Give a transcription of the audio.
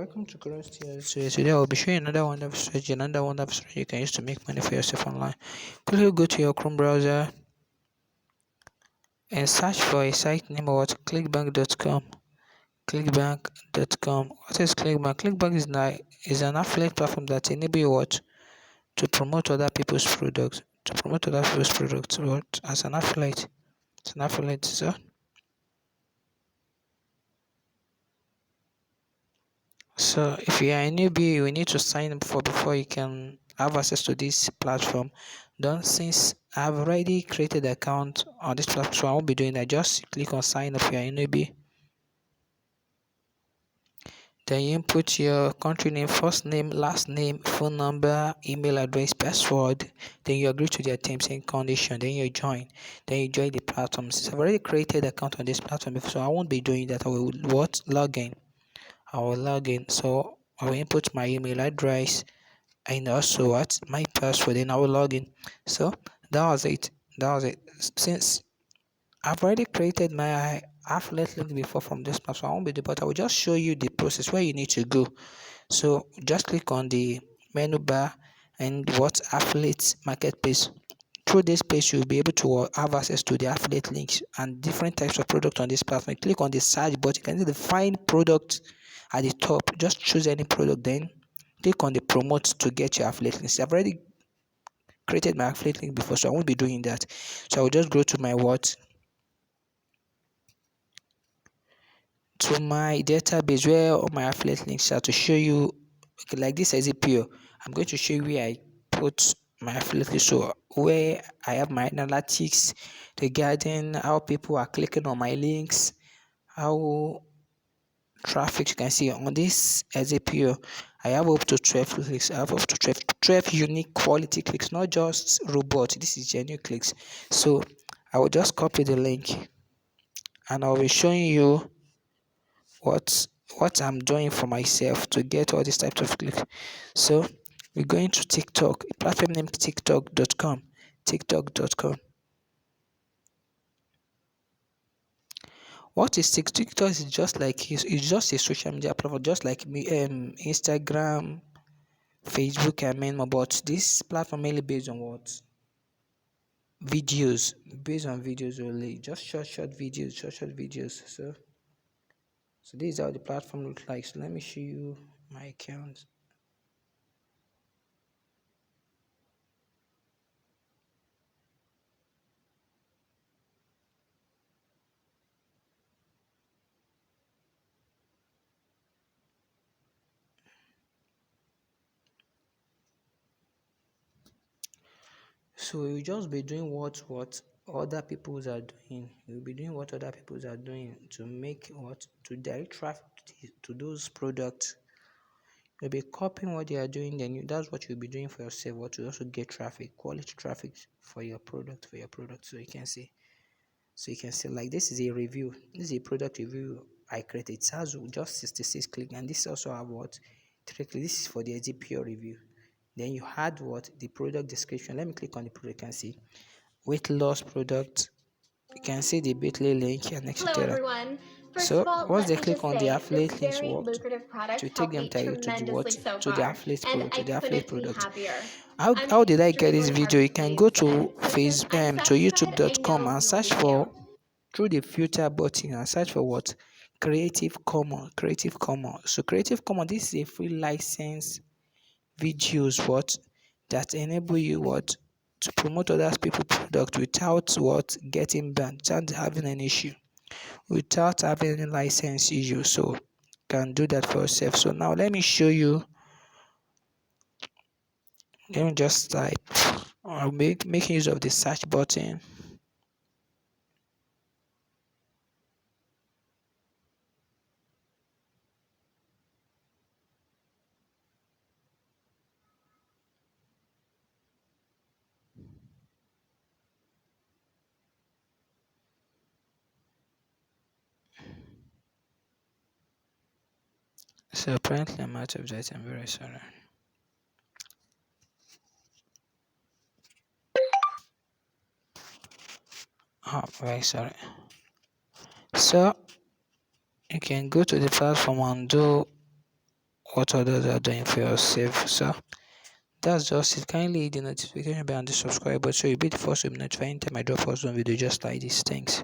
welcome to Current Steers. Today I'll be showing another wonderful strategy you can use to make money for yourself online. Quickly go to your Chrome browser and search for a site name what clickbank.com. Clickbank.com. What is Clickbank? Clickbank is an affiliate platform that enable you what to promote other people's products. To promote other people's products what as an affiliate. It's an affiliate, so if you are a newbie, you need to sign up for before you can have access to this platform. Since I've already created an account on this platform, so I won't be doing that. Just click on sign up if you are a newbie. Then you input your country name, first name, last name, phone number, email address, password. Then you agree to their terms and conditions. Then you join. Then you join the platform. Since I've already created an account on this platform, so I won't be doing that. I will log in. I will log in. So I will input my email address and also what my password, and I will log in. So that was it. Since I've already created my affiliate link before from this platform, I won't be there, but I will just show you the process where you need to go. So just click on the menu bar and what affiliate marketplace. Through this page, you'll be able to have access to the affiliate links and different types of products on this platform. Click on the search button. You can see the find product at the top. Just choose any product, then click on the promote to get your affiliate links. I've already created my affiliate link before, so I won't be doing that. So I will just go to my to my database where all my affiliate links are to show you. Okay, like this as a PO, I'm going to show you where I put my affiliate link. So where I have my analytics regarding how people are clicking on my links, how traffic. You can see on this as a PO, I have up to 12 clicks. I have up to 12 unique quality clicks, not just robot. This is genuine clicks. So I will just copy the link and I'll be showing you what I'm doing for myself to get all these types of clicks. So we're going to TikTok, a platform named TikTok.com. TikTok.com. What is TikTok? TikTok is just like it's just a social media platform, just like me, Instagram, Facebook, but this platform mainly based on what? Videos. Based on videos only. Just short videos. So this is how the platform looks like. So let me show you my account. So you just be doing what other people are doing. You'll be doing what other people are doing to make what to direct traffic to those products. You'll be copying what they are doing, then that's what you'll be doing for yourself, what to also get traffic, quality traffic for your product, So you can see like this is a review. This is a product review I created. It has just 66 clicks, and this also have what 3 clicks. This is for the GPO review. Then you had what the product description. Let me click on the product. You can see weight loss product. You can see the bit.ly link and Hello etc. everyone. First So of all, once let they me click just on the say this affiliate links, very what lucrative product to take helped them me to tremendously so to the far, affiliate and product, to I the affiliate couldn't be product. happier. How, I'm how did I get this extremely video? You happy to can go use it. to So since I'm to satisfied, I youtube.com know and you'll search be for too. through the filter button and search for what Creative Commons. So Creative Commons, this is a free license videos that enable you to promote other people's product without getting banned, without having an issue, without having any license issue. So you can do that for yourself. So now let me show you. Let me just type or making use of the search button. So apparently I'm out of that. I'm very sorry. Oh, very sorry. So you can go to the platform and do what others are doing for yourself. So that's just it. Kindly hit the notification bell and the subscribe button so you'll be the first to be notified anytime I drop post one video just like these things.